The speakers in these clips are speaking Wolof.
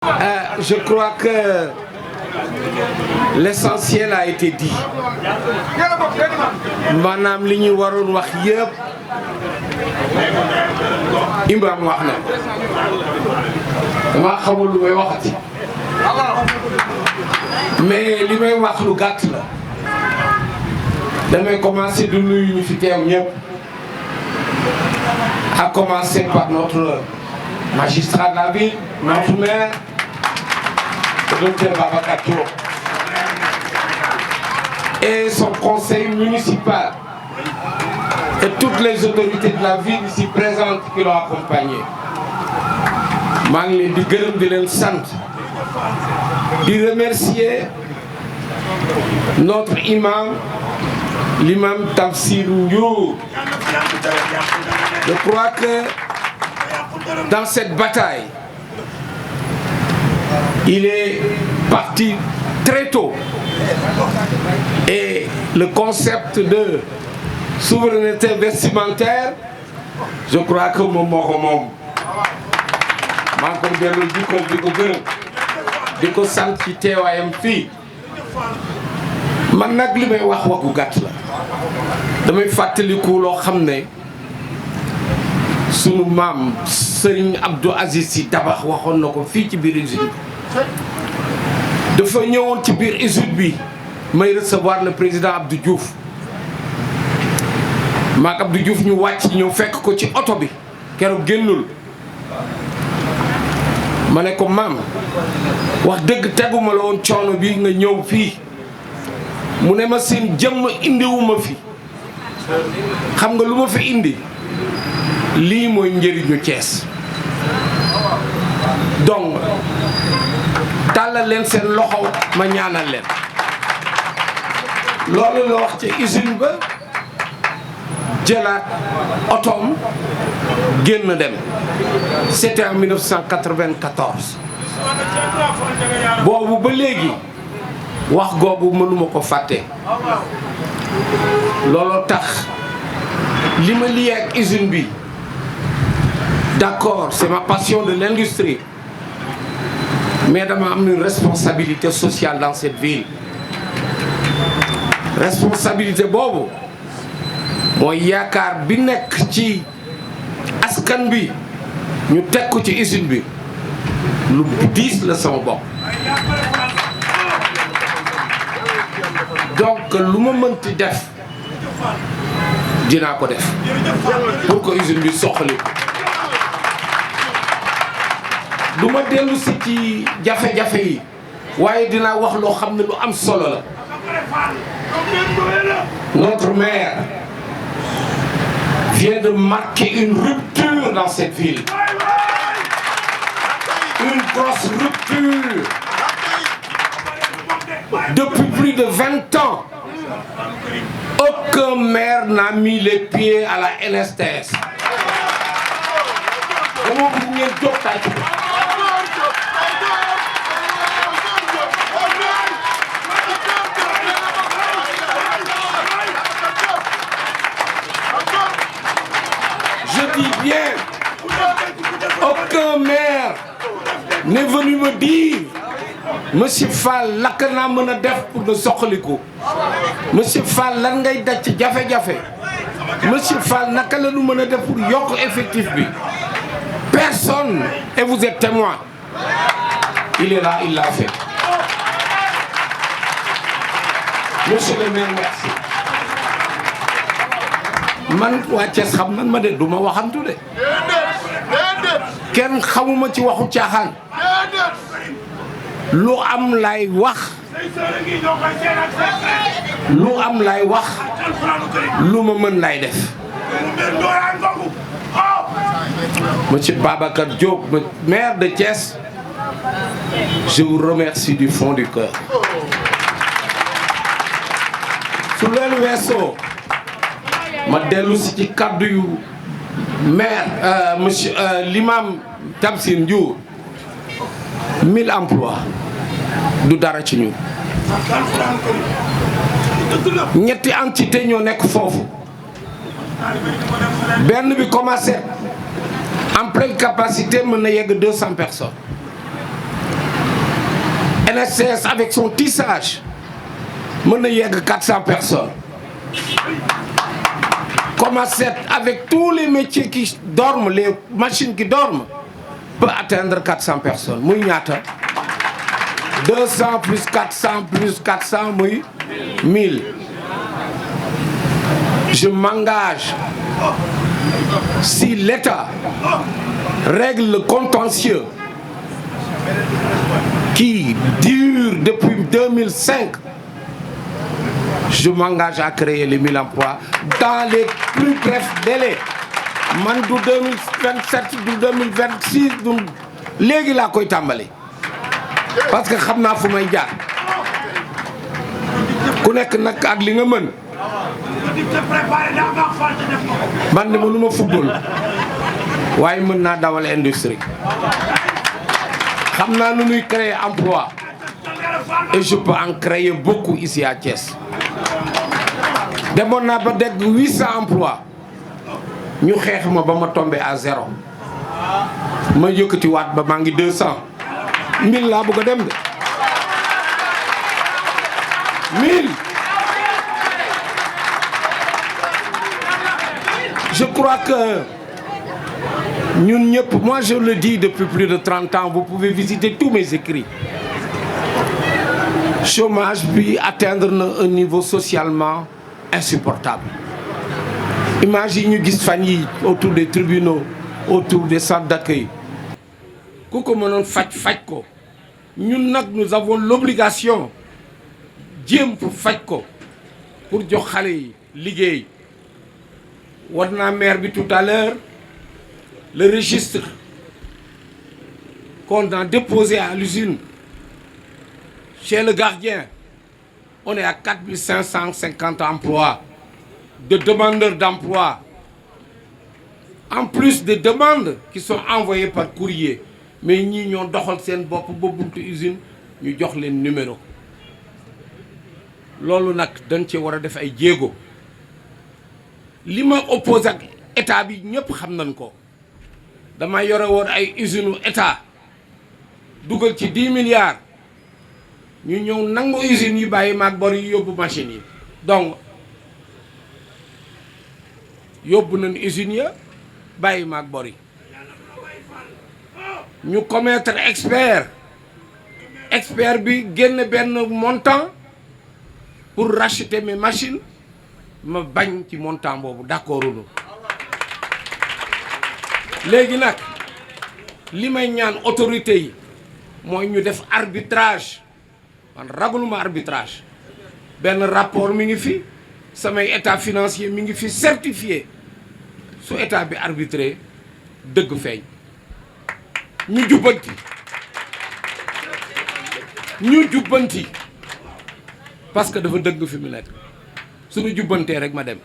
Je crois que l'essentiel a été dit. maanaam li ñu waroon wax yëpp Ibrahima wax na dama xamul lu may waxati mais li may wax lu gàtt la damay commencer du nuyu ñu fi teew ñëpp à commencer par notre magistrat de la ville, notre maire, le docteur Babacar Diop, et son conseil municipal et toutes les autorités de la ville ici présentes qui l'ont accompagné. maa ngi leen di gërëm di leen sant di remercier notre imam, l'imam Tafsir Ndiour. Je crois que dans cette bataille, il est parti très tôt et le concept de souveraineté vestimentaire, je crois que moom moo ko moom. maa ngi ko delloo jukkal di ko gërëm di ko sant ci teewaayam fii. man nag li may wax waxu gàtt la damay fàttaliku loo xam ne sunu maam Serigne Abdou Aziz Sy Dabakh waxoon na ko fii ci biir usine bi. dafa ñëwoon ci biir usine bi may recevoir le président Abdou Diouf maak Abdou Diouf ñu wàcc ñëw fekk ko ci oto bi keroog génnul. ma ne ko maam wax dëgg teguma la woon coono bi nga ñëw fii mu ne ma seen jëmm indiwuma fi xam nga lu ma fi indi lii mooy njëriñu Thiès donc tàllal leen seen loxo ma ñaanal leen. loolu la wax ci usine ba jëlaat otoom génn dem. C'était en 1994 boobu ba léegi wax googu mënuma ko fàtte. looloo tax li ma lié ak usine bi d'accord, c'est ma passion de l'industrie, mais dama am une responsabilité sociale dans cette ville. responsabilité boobu mooy yaakaar bi nekk ci askan bi ñu teg ko ci usine bi lu diis la sama bopp. donc lu ma mënti def dinaa ko def pour que usine bi soxali ko. du ma dellu si ci jafe-jafe yi waaye dinaa wax loo xam ne lu am solo la. Notre maire vient de marquer une rupture dans cette ville. Une grosse rupture. Depuis plus de 20 ans, aucun maire n'a mis les pieds à la NSTS. Je dis bien, aucun maire n'est venu me dire Monsieur Fall lakk naa mën a def pour de soxaliku. Monsieur Fall lan ngay daj ci jafe-jafe. Monsieur Fall naka la ñu mën a def pour yokk effectif bi. Personne, et vous êtes témoin. Il est là, il l'a fait. Monsieur le maire, merci. man waa Thiès xam nan ma de du ma waxantu de kenn xamuma ci waxu caaxaan lu am lay wax lu ma mën lay def. Monsieur Babacar Diop, maire de Thiès, je vous remercie du fond du cœur. su leen weesoo ma dellu si ci kaddu yu maire monsieur l'imam Tafsir Ndiour. 1000 emplois du dara ci ñun. ñetti entité ñoo nekk foofu. benn bi commencé en pleine capacité mën na yegg 200 personnes. NSS avec son tissage mën na yegg 400 personnes. Comaset avec tous les métiers qui dorment, les machines qui dorment, peut atteindre 400 personnes. Muy ñaata 200 plus 400 muy 1000. Je m'engage, si l'État règle le contentieux qui dure depuis 2005, je m'engage à créer les 1000 emplois dans les plus brefs délais. Man du 2027 du 2026 du léegi laa koy tàmbali parce que xam naa fu may jaar ku nekk nag ak li nga mën. Man de mënuma football waaye mën naa dawal industrie xam naa nu ñuy créer emploi et je peux en créer beaucoup ici à Thiès. demoon naa ba dégg 800 emplois ñu xeex ma ba ma tombé à 0 ma yëkkati waat ba maa ngi 200 1000 laa bëgg a dem de 1000. Je crois que ñun ñëpp, moi je le dis depuis plus de 30 ans, vous pouvez visiter tous mes écrits. Chômage bi atteindre na un niveau socialement insupportable. Image yi ñu gis fan yi autour des tribunaux, autour des centres d'accueil. Ku ko mënoon faj ko. Ñun nag nous avons l'obligation jéem pour faj ko pour jox xale yi liggéey. War naa maire bi tout à l'heure le registre qu'on a déposé à l'usine chez le gardien, on est à 4550 emplois de demandeurs d'emploi, en plus des demandes qui sont envoyées par courrier. Mais ñii ñoo doxal seen bopp ba buntu usine ñu jox leen numéro. Loolu nag dañ ci war a def ay jéego. Li ma oppose ak état bi ñëpp xam nañ ko. Dama yore woon ay usine état dugal ci 10 milliards ñu ñëw nangu usines yi bàyyi maag bor yi yóbbu machines yi. Donc yóbbu nañ usines ya bàyyi maag bor yi. ñu commettre expert bi génn benn montant pour racheter mes machines ma bañ ci montant boobu d'accord nu léegi nag li may ñaan autorité yi mooy ñu def arbitrage man ragaluma arbitrage benn rapport mi ngi fi samay état financier mi ngi fi certifié su état bi arbitré dëgg feeñ ñu jubbanti parce que dafa dëgg fi mu nekk suñu jubbantee rek ma dem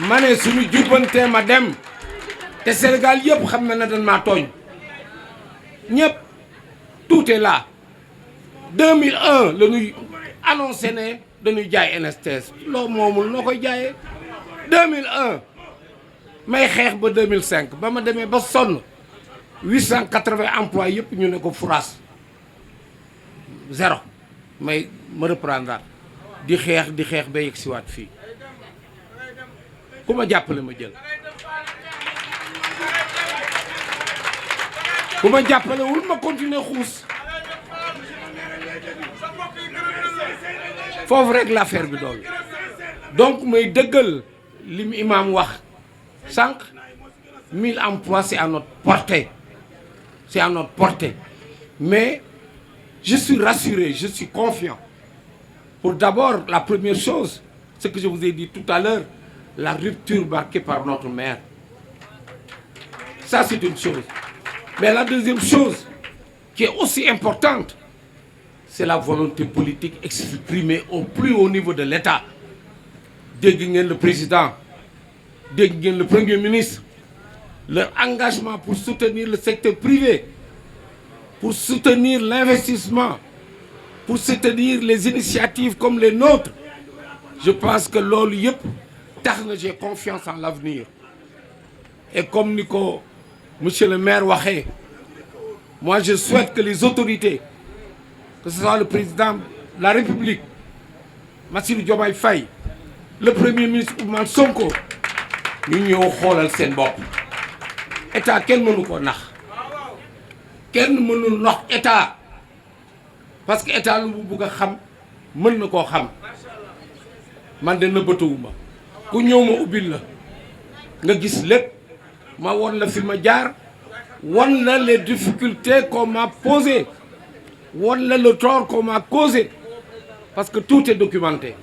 ma ne suñu jubbantee ma dem te Sénégal yëpp xam na ne dañ maa tooñ ñëpp tout est là 2001 la ñuy annoncé ne dañuy jaay NSTS loo moomul noo koy jaayee 2001 may xeex ba 2005 ba ma demee ba sonn 880 emplois yëpp ñu ne ko furaas 0 may ma reprendre di xeex ba yegg siwaat fii ku ma jàppale ma jël ku ma jàppale wul ma continuer xuus foofu rek l'affaire bi doon donc may dëggal li mu imaam wax sànq 1000 emplois c'est à notre portée mais je suis rassuré, je suis confiant. Pour d'abord, la première chose, ce que je vous ai dit tout à l'heure, la rupture marquée par notre maire. Ça, c'est une chose. Mais la deuxième chose, qui est aussi importante, c'est la volonté politique exprimée au plus haut niveau de l'État. Dégg ngeen le président, dégg ngeen le premier ministre, leur engagement pour soutenir le secteur privé, pour soutenir l'investissement, pour soutenir les initiatives comme les nôtres. Je pense que loolu yëpp tax na j'ai confiance en l'avenir. Et comme ni ko monsieur le maire waxee Moi, je souhaite que les autorités, que ce soit le président de la République, Bassirou Diomaye Faye, le premier ministre Ousmane Sonko, ñu ñëw xoolal seen bopp. État kenn mënu ko nax kenn mënul nax état parce que état lu mu bugg a xam mën na koo xam man de nëbbatuwuma ku ñëw ma ubbil la nga gis lépp ma won la fi ma jaar won la les difficultés qu'on m'a posées won la le tort qu'on m'a causé parce que tout est documenté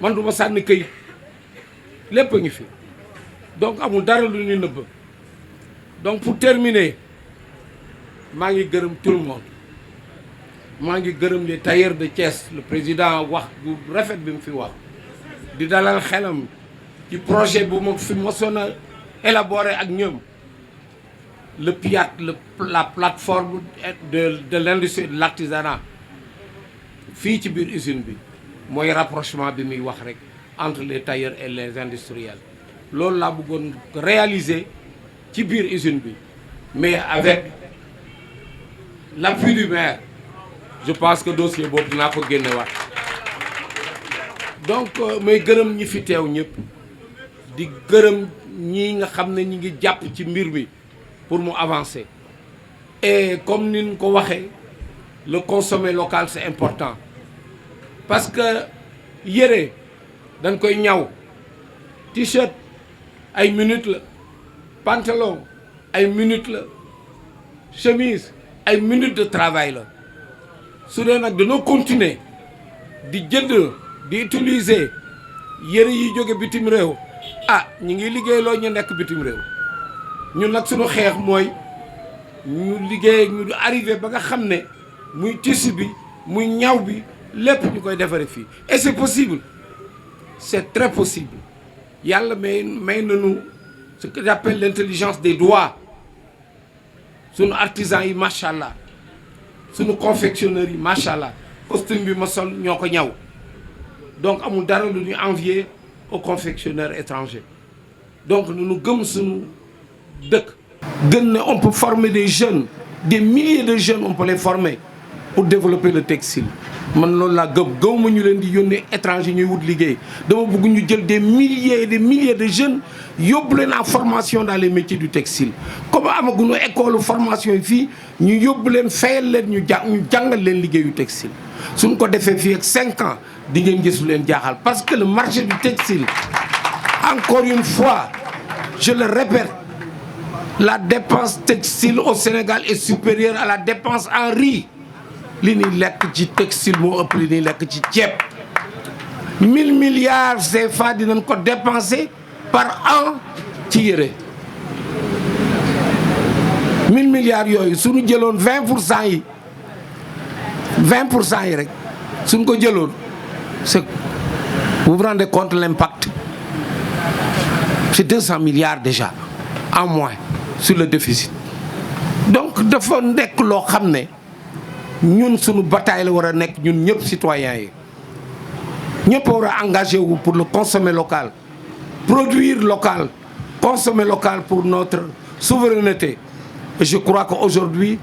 man du ma sànni këyit lépp a ngi fi donc amul dara lu ñu nëbb. Donc pour terminer maa ngi gërëm tout le monde maa ngi gërëm les tailleurs de Thiès le président wax bu rafet bi mu fi wax di dalal xelam ci projet bu ma fi mosoon a élaboré ak ñoom le PIAT la plateforme de l'industrie de l'artisanat fii ci biir usine bi mooy rapprochement bi muy wax rek entre les tailleurs et les industriels loolu laa bëggoon réaliser ci biir usine bi mais avec l'appui du maire je pense que dossier boobu dinaa ko génnewaat donc may gërëm ñi fi teew ñëpp di gërëm ñi nga xam ne ñi ngi jàpp ci mbir mi pour mu avancer et comme ni ñu ko waxee le consommer local c'est important parce que yére dañ koy ñaw t-shirt ay minutes la pantalon ay minutes la chemise ay minutes de travail la su dee nag dañoo continuer di jënd di utiliser yëre yi jóge bitim réew ñi ngi liggéeyloo ñu nekk bitim réew ñun nag suñu xeex mooy ñu liggéey ñu arrivé ba nga xam ne muy tissu bi muy ñaw bi lépp ñu koy defaree fii et c'est possible c'est très possible yàlla may nañu ce que j'appelle l'intelligence des doigts sunu artisans yi macha allah sunu confectionneurs yi macha allah costume bi ma sol ñoo ko ñaw donc amul dara lu ñu envier aux confectionneurs étrangers donc nu gëm sunu dëkk. gën ne on peut former des jeunes des milliers de jeunes on peut les former pour développer le textile man loolu laa gëw ma ñu leen di yónnee étranger ñuy wut liggéey dama bëgg ñu jël des milliers et des milliers de jeunes yóbbu leen en formation dans les métiers du textile comme amaguñu école formation yi fii ñu yóbbu leen fayal leen ñu jàngal leen liggéeyu textile suñ ko defee fii ak 5 ans di ngeen gis lu leen jaaxal parce que le marché du textile encore une fois je le répète la dépense textile au Sénégal est supérieure à la dépense en riz li ñuy lekk ci textile moo ëpp li ñuy lekk ci ceeb 1000 milliards CFA dinañ ko dépenser par an ci yére 1000 milliards yooyu suñu jëloon 20% yi 20% yi rek suñ ko jëloon c'est vous vous rendez compte l'impact c'est 200 milliards déjà en moins sur le déficit donc dafa nekk loo xam ne ñun suñu bataille la war a nekk ñun ñëpp citoyens yi ñëpp war a engagé wu pour le consommer local produire local consommer local pour notre souveraineté et je crois qu'aujourd'hui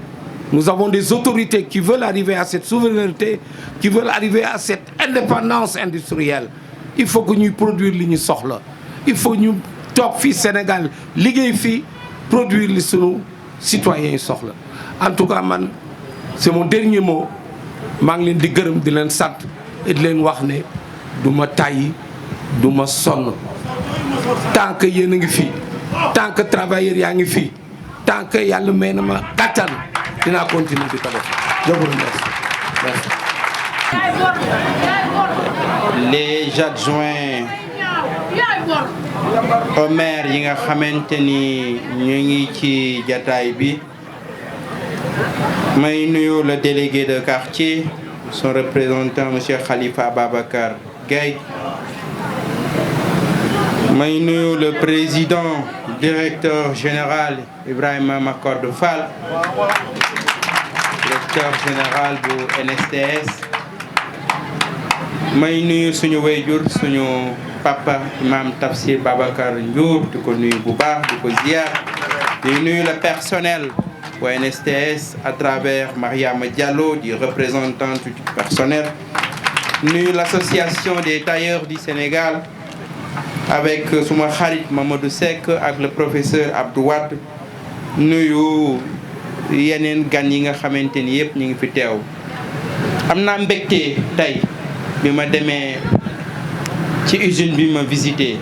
nous avons des autorités qui veulent arriver à cette souveraineté qui veulent arriver à cette indépendance industrielle il faut que ñuy produire li ñu soxla il faut ñu toog fii Sénégal liggéey fii produire li sunu citoyens yi soxla en tout cas man c'est mon dernier mot maa ngi leen di gërëm di leen sant et di leen wax ne du ma tàyyi du ma sonn tant que yéen a ngi fii tant que travailleurs yaa ngi fii tant que yàlla may na ma gàttan dinaa continuer di ko def je vous remercie. Les adjoints au maire yi nga xamante ni ñu ngi ci jataay bi may nuyu le délégué de quartier son représentant monsieur Khalifa Babacar Gaye may nuyu le président directeur général Ibrahima Macodou Fall directeur général bu NSTS may nuyu suñu wayjur suñu papa imam Tafsir Babacar Ndiour di ko nuyu bu baax di ko ziar di nuyu le personnel ONSTS à travers Mariama Diallo, du représentant du personnel. Nuyu l'association des tailleurs du Sénégal avec suma xarit Mamadou Seck ak le professeur Abdou Wade. Nuyu yeneen gan yi nga xamante ni yëpp ñu ngi fi teew. Am naa mbégte tey bi ma demee ci usine bi ma visité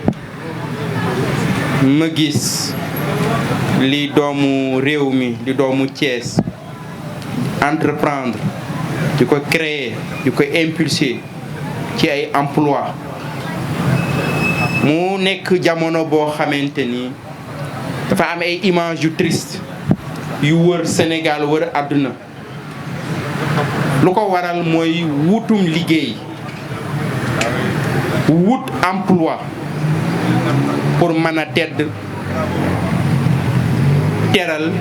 ma gis li doomu réew mi di doomu Thiès entreprendre di ko créer di ko impulser ci ay emploi mu nekk jamono boo xamante ni dafa am ay images yu triste yu wër Sénégal wër àdduna lu ko waral mooy wutum liggéey wut emploi pour mën a tedd teral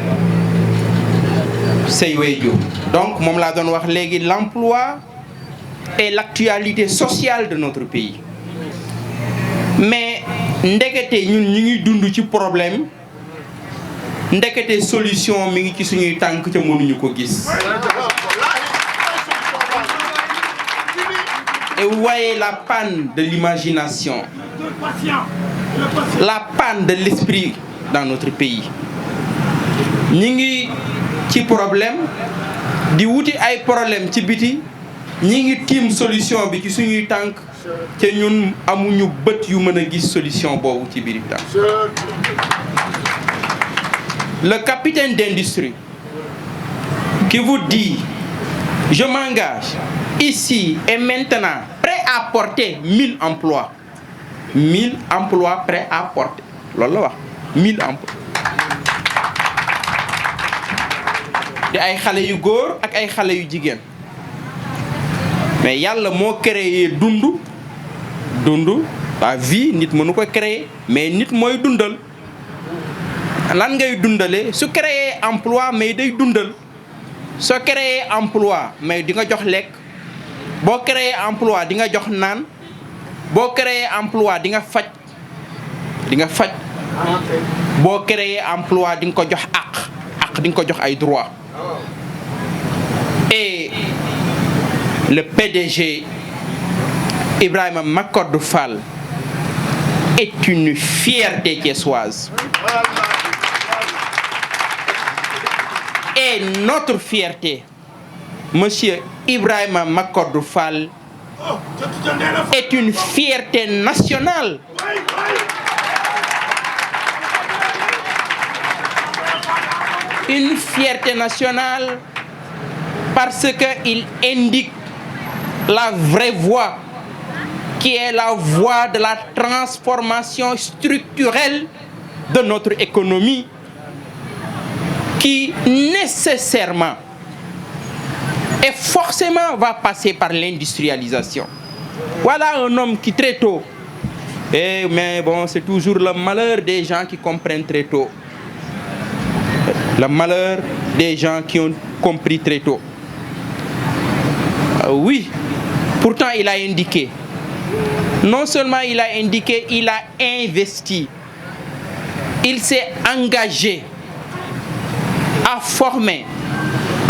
say waajur. Donc moom laa doon wax léegi, l'emploi est l'actualité sociale de notre pays. Mais ndekete ñun ñu ngi dund ci problème, ndekete solution mi ngi ci suñuy tànk ca mënuñu ko gis. Et vous voyez la panne de l'imagination, la panne de l'esprit dans notre pays. Ñi ngi ci problème di wuti ay problème ci biti, ñi ngi tiim solution bi ci suñuy tànk te ñun amuñu bët yu mën a gis solution boobu ci biir tànk. Le capitaine d'industrie qui vous dit je m'engage ici et maintenant prêt à porter 1000 emplois. 1000 emplois prêts à porter. Loolu la wax 1000 emplois. di ay xale yu góor ak ay xale yu jigéen. Mais yàlla moo créé dund la vie nit mënu ko créer, mais nit mooy dundal. Lan ngay dundale su créer emploi mais day dundal. Soo créer emploi mais di nga jox lekk. Boo créer emploi di nga jox naan. Boo créer emploi di nga faj. Boo créer emploi di nga ko jox àq di nga ko jox ay droit. Et le PDG Ibrahima Macodou Fall est une fierté thiessoise. Et notre fierté, Monsieur Ibrahima Macodou Fall, est une fierté nationale. Une fierté nationale parce qu'il indique la vraie voie, qui est la voie de la transformation structurelle de notre économie, qui nécessairement et forcément va passer par l'industrialisation. Voilà un homme qui très tôt, mais bon, c'est toujours le malheur des gens qui comprennent très tôt. Le malheur des gens qui ont compris très tôt. Oui, pourtant il a indiqué. Non seulement il a indiqué, il a investi. Il s'est engagé à former,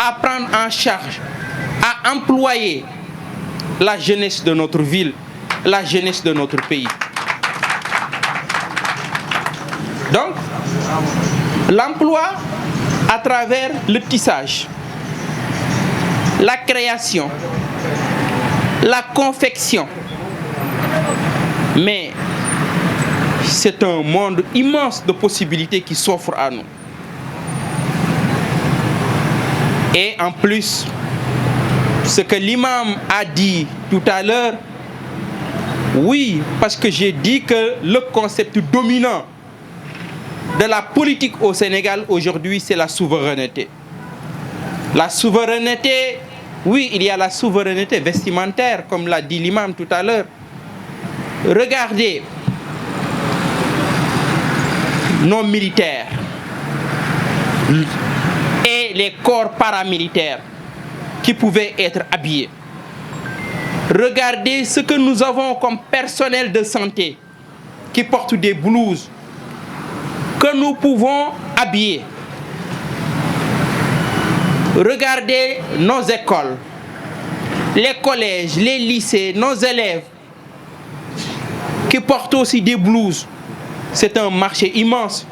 à prendre en charge, à employer la jeunesse de notre ville, la jeunesse de notre pays. Donc, l'emploi à travers le tissage, la création, la confection. Mais c'est un monde immense de possibilités qui s'offre à nous. Et en plus, ce que l'imam a dit tout à l'heure, oui, parce que j'ai dit que le concept dominant de la politique au Sénégal aujourd'hui, c'est la souveraineté. La souveraineté, oui, il y a la souveraineté vestimentaire, comme l'a dit l'imam tout à l'heure. Regardez nos militaires et les corps paramilitaires qui pouvaient être habillés. Regardez ce que nous avons comme personnel de santé qui porte des blouses que nous pouvons habiller. Regardez nos écoles, les collèges, les lycées, nos élèves qui portent aussi des blouses. C'est un marché immense.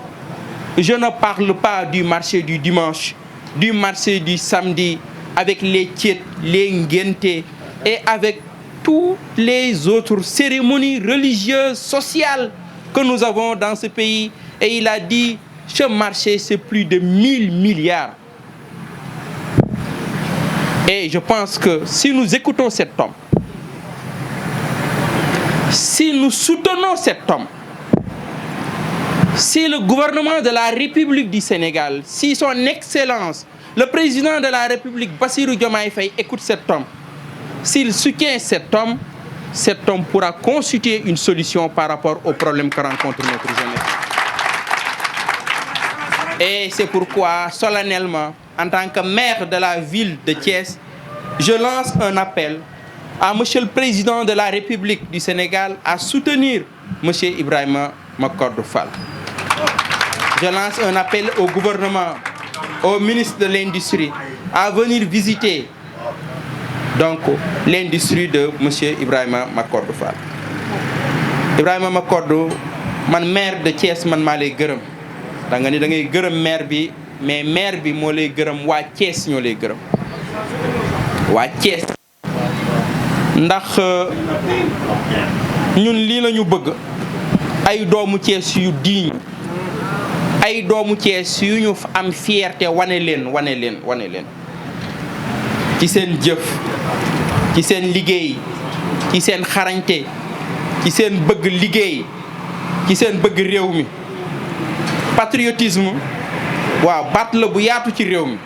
Je ne parle pas du marché du dimanche, du marché du samedi, avec les tiets, les ngente et avec toutes les autres cérémonies religieuses, sociales que nous avons dans ce pays. Et il a dit, ce marché, c'est plus de 1000 milliards. Et je pense que si nous écoutons cet homme, si nous soutenons cet homme, si le gouvernement de la République du Sénégal, si son Excellence, le président de la République, Bassirou Diomaye Faye, écoute cet homme, s'il soutient cet homme pourra constituer une solution par rapport aux problèmes que rencontre notre jeunesse. Et c'est pourquoi, solennellement, en tant que maire de la ville de Thiès, je lance un appel à Monsieur le Président de la République du Sénégal à soutenir Monsieur Ibrahima Macodou Fall. Je lance un appel au gouvernement, au ministre de l'Industrie, à venir visiter donc l'industrie de Monsieur Ibrahima Macodou Fall. Ibrahima Macodou, man maire de Thiès, man maa lay gërëm. da nga ni da ngay gërëm maire bi, mais maire bi moo lay gërëm, waa Thiès ñoo lay gërëm. waa Thiès ndax ñun lii la ñu bëgg, ay doomu Thiès yu diiñ, ay doomu Thiès yu ñu am fierté wane leen ci seen jëf, ci seen liggéey, ci seen xarañte, ci seen bëgg liggéey, ci seen bëgg réew mi. Patriotisme waaw baat la bu yaatu ci réew mi,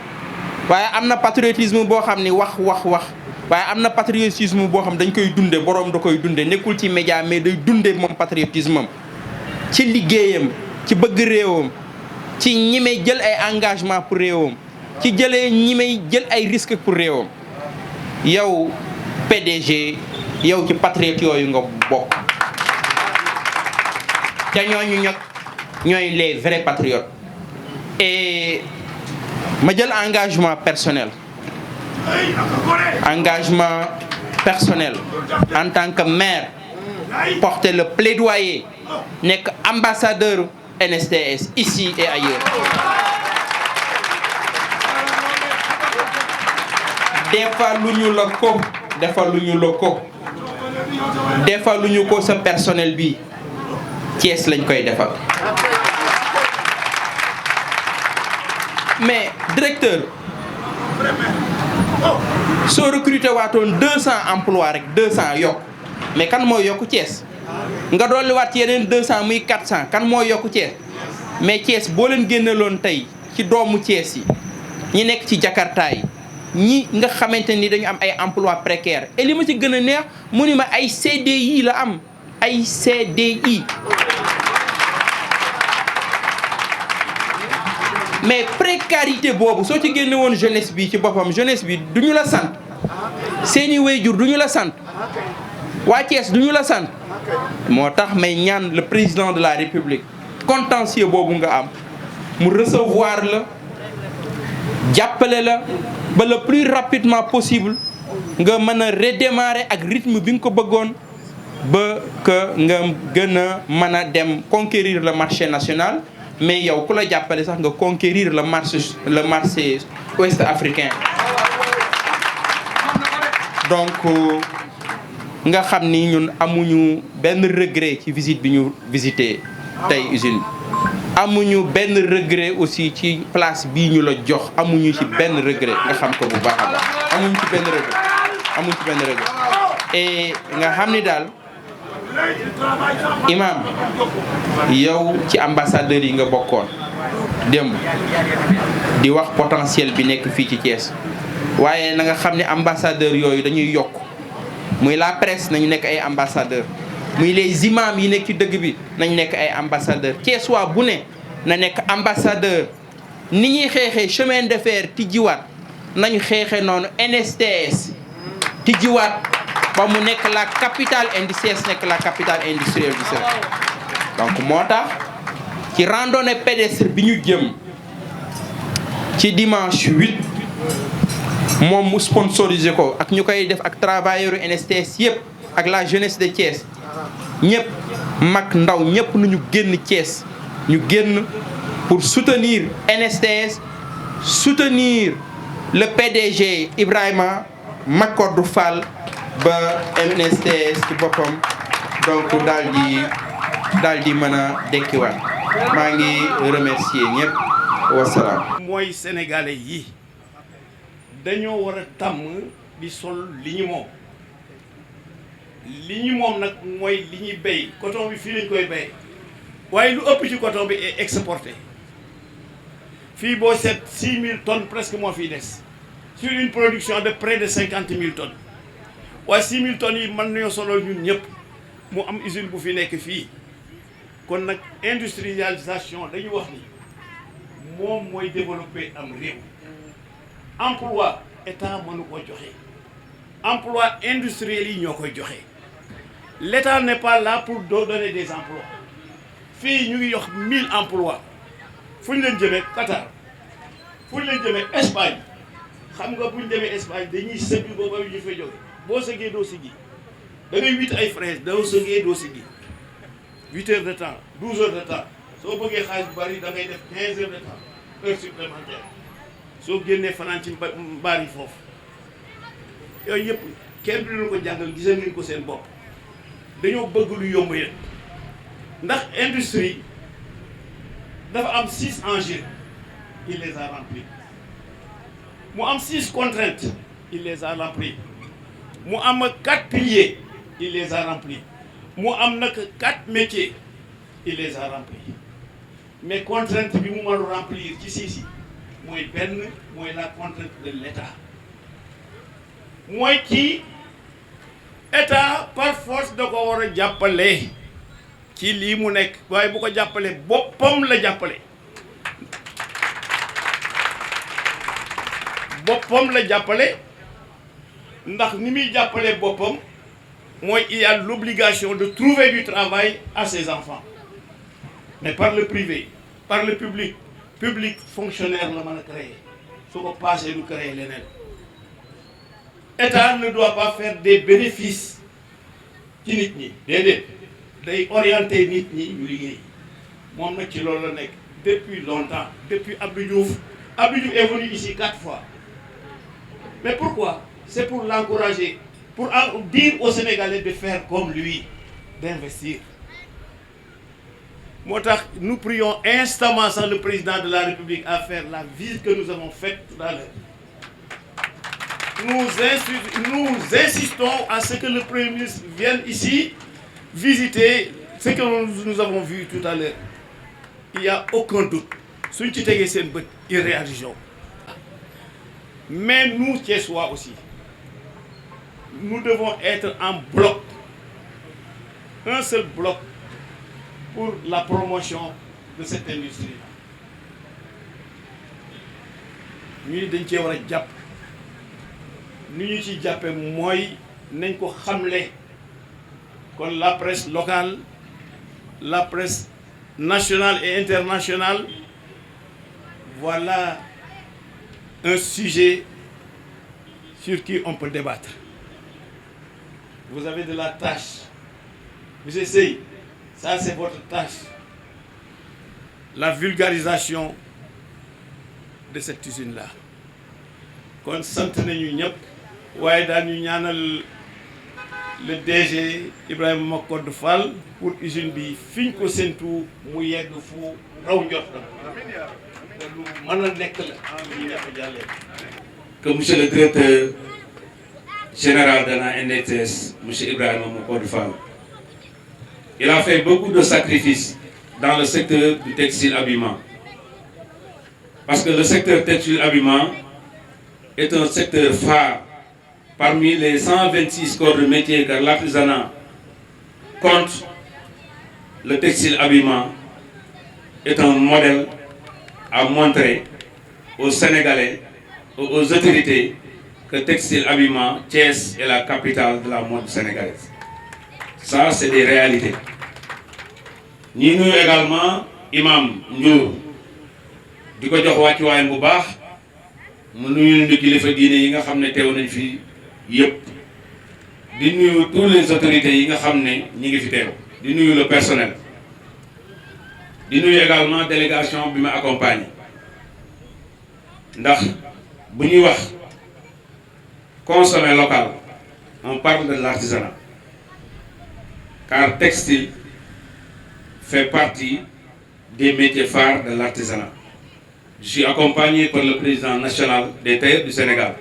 waaye am na patriotisme boo xam ni wax waaye am na patriotisme boo xam dañ koy dunde, boroom da koy dunde, nekkul ci média mais day dunde moom patriotisme am ci liggéeyam, ci bëgg réewam, ci ñime jël ay engagement pour réewam, ci ñime jël ay risque pour réewam. yow PDG, yow ci patriote yooyu nga bokk, ca ñooñu ñooy les vrais patriotes. Et ma jël engagement personnel en tant que maire, porter le plaidoyer, nekk ambassadeur NSTS ici et ailleurs. defaluñu ko sa personnel bi, Thiès lañ koy defal. mais directeur, soo recruté waatoon 200 emplois rek 200 yokk, mais kan mooy yokku Thiès? nga dolli waat yeneen 200 muy 400, kan mooy yokku Thiès? mais Thiès boo leen génneloon tey ci doomu Thiès yi, ñi nekk ci Jakarta yi, ñi nga xamante ni dañu am ay emploi précaire, et li ma ci gën a neex mu ni ma ay CDI la am, ay CDI. mais précarité boobu soo ci génne woon jeunesse bi ci boppam, jeunesse bi du ñu la sant, seeni waajur du ñu la sant, waa Thiès du ñu la sant. moo tax may ñaan le président de la République, contentieux boobu nga am, mu recevoir la, jàppale la ba le plus rapidement possible nga mën a redémarrer ak rythme bi nga ko bëggoon, ba que nga gën a mën a dem conquérir le marché national. mais yow ku la jàppale sax nga conquérir le marché ouest africain. donc nga xam ni ñun amuñu benn regret ci visite bi ñu visité tey usine bi, amuñu benn regret aussi ci place bii ñu la jox, amuñu ci benn regret, nga xam ko bu baax a baax, amuñu ci benn regret. et nga xam ni daal imam, yow ci ambassadeur yi nga bokkoon démb di wax potentiel bi nekk fii ci Thiès, waaye na nga xam ne ambassadeur yooyu dañuy yokk, muy la presse nañu nekk ay ambassadeur, muy les imams yi nekk ci dëgg bi nañu nekk ay ambassadeur, Thiès waa bu ne na nekk ambassadeur. ni ñuy xeexee chemin de fer tijjiwaat, nañu xeexee noonu NSTS tijjiwaat ba mu nekk la capitale industrielle, nekk la capitale industrielle du Sénégal. donc moo tax ci randonnée pédestre bi ñu jëm ci dimanche 8 moom mu sponsorisé ko ak ñu koy def ak travailleurs NSTS yëpp ak la jeunesse de Thiès ñëpp mag ndaw ñëpp nañu génn Thiès ñu génn pour soutenir NSTS soutenir le PDG Ibrahima Macodou Fall ba NSTS ci boppam donc daal di mën a dekkiwaat maa ngi remercier ñëpp wasalaam. mooy sénégalais yi dañoo war a tàmm di sol li ñu moom nag mooy li ñuy béy coton bi fii lañ koy béy waaye lu ëpp ci coton bi est exporté fii boo seet 6000 tonnes presque moo fiy des sur une production de près de 50 000 tonnes waaye 6000 tonnes yi mën nañoo solol ñun ñëpp mu am usine bu fi nekk fii kon nag industrialisation dañu wax ni moom mooy développer am réew emploi état mënu ko joxe emploi industriel yi ñoo koy joxe l'état n'est pas là pour donner des emplois fii ñu ngi yox 1000 emplois fu ñu leen jëmee Qatar fu ñu leen jëmee Espagne xam nga bu ñu demee Espagne dañuy sëgg booba ñu fay jóge boo sëggee doo siggi da ngay witt ay fraises doo sëggee doo siggi 8 heures de temps 12 heures de temps soo bëggee xaalis bu bari da ngay def 15 heures de temps heure supplémentaire soo génnee fanaan ci mbaar yi foofu yooyu yëpp kenn du leen ko jàngal gisal ngeen ko seen bopp dañoo bëgg lu yomb yéen ndax industrie dafa am 6 enjeux il les a remplis mu am 6 contraintes il les a remplis mu am 4 piliers il les a remplis mu am nag 4 métiers il les a remplis mais contrainte bi mu mën a remplir ci 6 yi mooy benn mooy la contrainte de l'État mooy ci état par force da ko war a jàppale ci lii mu nekk waaye bu ko jàppale boppam la jàppale ndax ni muy jàppale boppam mooy il y a l'obligation de trouver du travail à ses enfants mais par le privé par le public fonctionnaire la mën a créer su ko passé du créer leneen état ne doit pas faire des bénéfices ci nit ñi déedéet day orienter nit ñi ñu liggéey moom nag ci loolu la nekk depuis longtemps depuis Abdou Diouf est venu ici 4 fois mais pourquoi c'est pour l'encourager pour dire aux Sénégalais de faire comme lui d'investir moo tax nous prions instamment sans le président de la République à faire la visite que nous avons faite tout à l'heure. Nous insistons à ce que le Premier ministre vienne ici visiter ce que nous avons vu tout à l'heure. Il n'y a aucun doute. Suñ ci tegee seen bët ils réagiront. Mais nous, Thiessois aussi, nous devons être en bloc. Un seul bloc pour la promotion de cette industrie. Nous dañ cee war a jàpp ni ñu ci jàppe mooy nañ ko xamle kon la presse locale la presse nationale et internationale voilà un sujet sur qui on peut débattre. Vous avez de la tâche. Monsieur Sey, ça c'est votre tâche. La vulgarisation de cette usine-là. kon sant nañu ñëpp waaye daan ñu ñaanal le DG Ibrahima Macodou Fall pour usine bi fiñ ko séntu mu yegg fu raw njortam te lu mën a nekk la ñu nekk jàllee. Que monsieur le directeur général de la NSTS, monsieur Ibrahima Macodou Fall, il a fait beaucoup de sacrifices dans le secteur du textile habillement. Parce que le secteur textile habillement est un secteur phare parmi les 126 corps de métier que l'artisanat compte. Le textile habillement est un modèle à montrer aux Sénégalais, aux autorités, que textile habillement, Thiès est la capitale de la mode sénégalaise. Ça, c'est des réalités. Nous également, Imam Ndiour, di ko jox wàccuwaayam bu baax mu nuyu ñu kilifa diine yi nga xam ne teew nañ fi yëpp di nuyu tous les autorités yi nga xam ne ñi ngi fi teew di nuyu le personnel di nuyu également délégation bi ma accompagne ndax bu ñuy wax consommer local on parle de l'artisanat car textile fait partie des métiers phares de l'artisanat. Je suis accompagné par le président national des tailleurs du Sénégal,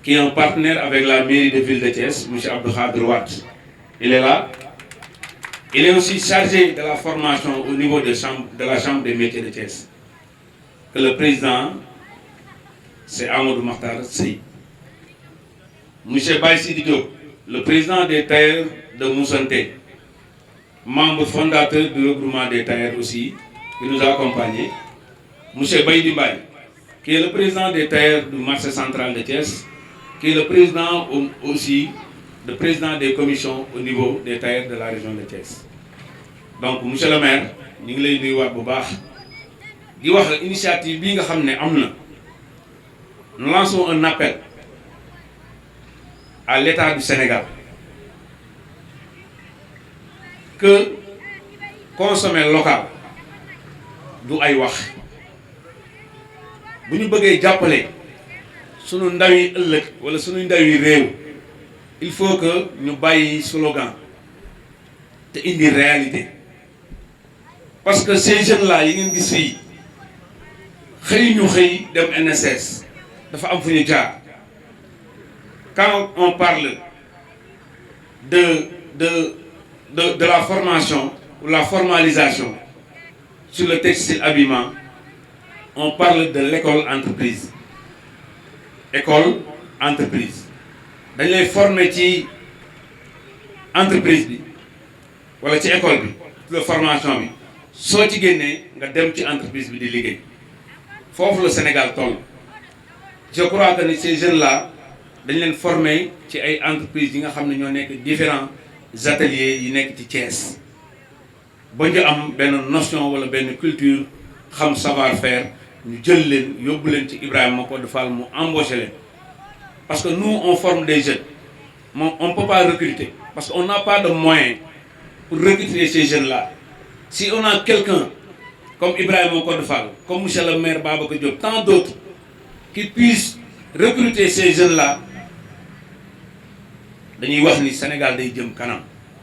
qui est un partenaire avec la mairie de ville de Thiès, M. Abdou Khadr Wade. Il est là. Il est aussi chargé de la formation au niveau de la Chambre des métiers de Thiès. Que le président, c'est Amadou Makhtar Sey. M. Baye Sidi Diop, le président des tailleurs de Moussanté, membre fondateur du regroupement des tailleurs aussi, qui nous a accompagnés. M. Baïdi Mbaye, qui est le président des tailleurs du marché central de Thiès, qui est le président aussi, le président des commissions au niveau des tailleurs de la région de Thiès. Donc, M. le maire, nous avons initiative, nous lançons un appel à l'État du Sénégal que consommer local du ay wax bu ñu bëggee jàppale sunu ndaw yi ëllëg wala sunu ndaw yi réew il faut que ñu bàyyi slogan te indi réalité parce que ces jeunes là yi ngeen gis fii xëy ñu xëy dem NSS dafa am fu ñu jaar quand on parle de la formation ou la formalisation sur le textile habillement, on parle de l'école entreprise. École entreprise. Dañ lay former ci entreprise bi wala ci école bi la formation bi soo ci génnee nga dem ci entreprise bi di liggéey foofu le Sénégal toll. Je crois que ces jeunes là dañ leen former ci ay entreprises yi nga xam ne ñoo nekk différents ateliers yi nekk ci Thiès ba ñu am benn notion wala benn culture xam savoir faire ñu jël leen yóbbu leen ci Ibrahima Codé Fall mu embauché leen parce que nous on forme des jeunes on ne peut pas recruter parce qu'on n'a pas de moyens pour recruter ces jeunes là. Si on a quelqu'un comme Ibrahima Codé Fall, comme monsieur le maire Babacar Diop, tant d'autres qui puissent recruter ces jeunes là, dañuy wax ni Sénégal day jëm kanam.